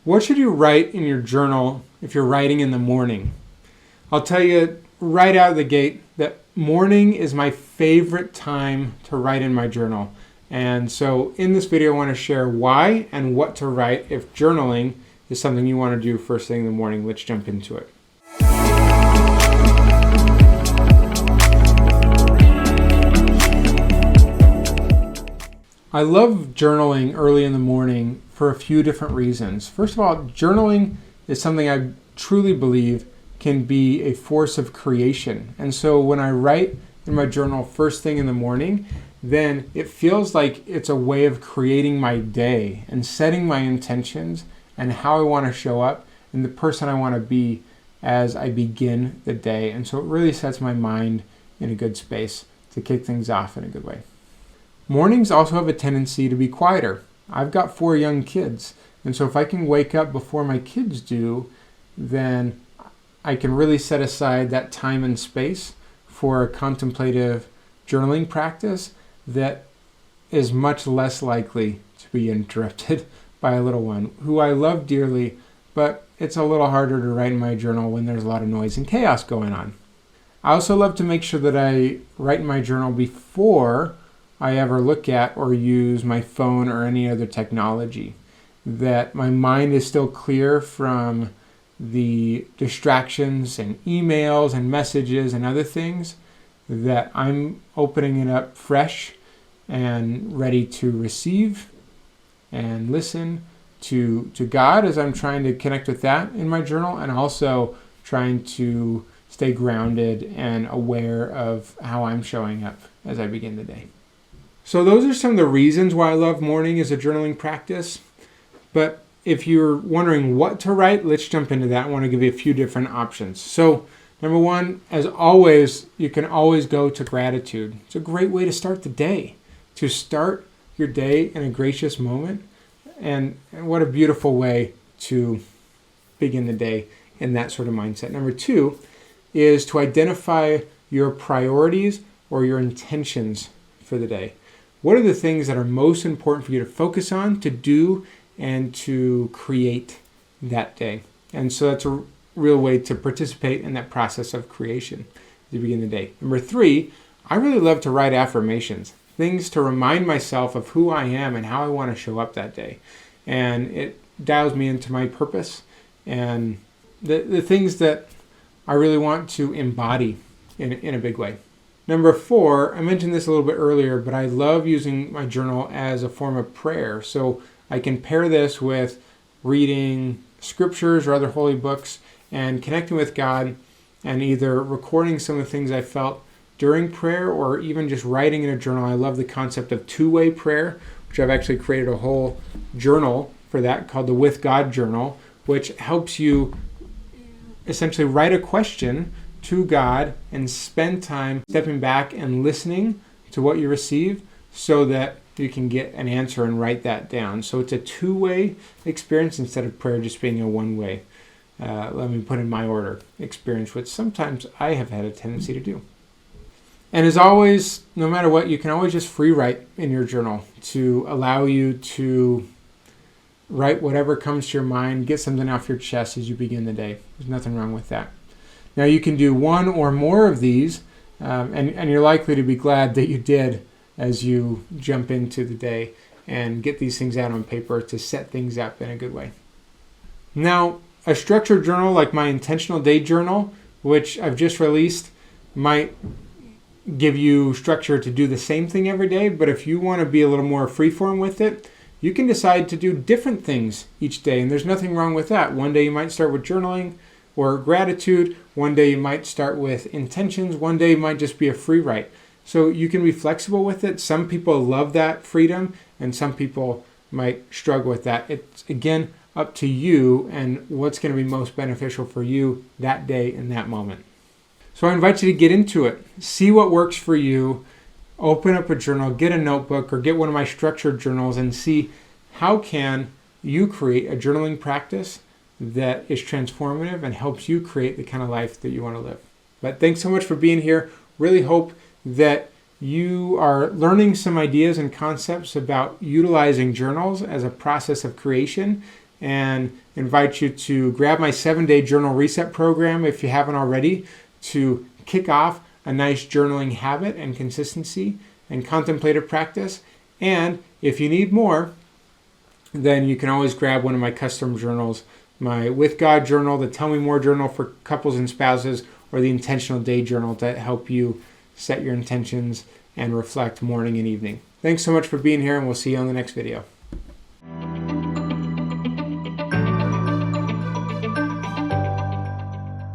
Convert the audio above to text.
What should you write in your journal if you're writing in the morning? I'll tell you right out of the gate that morning is my favorite time to write in my journal. And so in this video, I want to share why and what to write if journaling is something you want to do first thing in the morning. Let's jump into it. I love journaling early in the morning for a few different reasons. First of all, journaling is something I truly believe can be a force of creation. And so when I write in my journal first thing in the morning, then it feels like it's a way of creating my day and setting my intentions and how I want to show up and the person I want to be as I begin the day. And so it really sets my mind in a good space to kick things off in a good way. Mornings also have a tendency to be quieter. I've got 4 young kids, and so if I can wake up before my kids do, then I can really set aside that time and space for a contemplative journaling practice that is much less likely to be interrupted by a little one who I love dearly, but it's a little harder to write in my journal when there's a lot of noise and chaos going on. I also love to make sure that I write in my journal before I ever look at or use my phone or any other technology, that my mind is still clear from the distractions and emails and messages and other things, that I'm opening it up fresh and ready to receive and listen to God as I'm trying to connect with that in my journal, and also trying to stay grounded and aware of how I'm showing up as I begin the day. So those are some of the reasons why I love morning as a journaling practice. But if you're wondering what to write, let's jump into that. I want to give you a few different options. So number one, as always, you can always go to gratitude. It's a great way to start the day, to start your day in a gracious moment. And what a beautiful way to begin the day in that sort of mindset. Number 2 is to identify your priorities or your intentions for the day. What are the things that are most important for you to focus on, to do, and to create that day? And so that's a real way to participate in that process of creation as you begin the day. Number 3, I really love to write affirmations, things to remind myself of who I am and how I want to show up that day. And it dials me into my purpose and the things that I really want to embody in a big way. Number 4, I mentioned this a little bit earlier, but I love using my journal as a form of prayer. So I can pair this with reading scriptures or other holy books and connecting with God, and either recording some of the things I felt during prayer or even just writing in a journal. I love the concept of two-way prayer, which I've actually created a whole journal for that called the With God Journal, which helps you essentially write a question to God and spend time stepping back and listening to what you receive so that you can get an answer and write that down. So it's a two-way experience instead of prayer just being a one-way, let me put in my order, experience, which sometimes I have had a tendency to do. And as always, no matter what, you can always just free write in your journal to allow you to write whatever comes to your mind, get something off your chest as you begin the day. There's nothing wrong with that. Now you can do one or more of these, and you're likely to be glad that you did as you jump into the day and get these things out on paper to set things up in a good way. Now, a structured journal like my intentional day journal, which I've just released, might give you structure to do the same thing every day, but if you want to be a little more freeform with it, you can decide to do different things each day, and there's nothing wrong with that. One day you might start with journaling or gratitude. One day you might start with intentions. One day might just be a free write. So you can be flexible with it. Some people love that freedom, and some people might struggle with that. It's, again, up to you and what's going to be most beneficial for you that day in that moment. So I invite you to get into it. See what works for you. Open up a journal, get a notebook, or get one of my structured journals and see how can you create a journaling practice that is transformative and helps you create the kind of life that you want to live. But thanks so much for being here. Really hope that you are learning some ideas and concepts about utilizing journals as a process of creation and invite you to grab my 7-day journal reset program if you haven't already, to kick off a nice journaling habit and consistency and contemplative practice. And if you need more, then you can always grab one of my custom journals, my With God journal, the Tell Me More journal for couples and spouses, or the Intentional Day journal to help you set your intentions and reflect morning and evening. Thanks so much for being here, and we'll see you on the next video.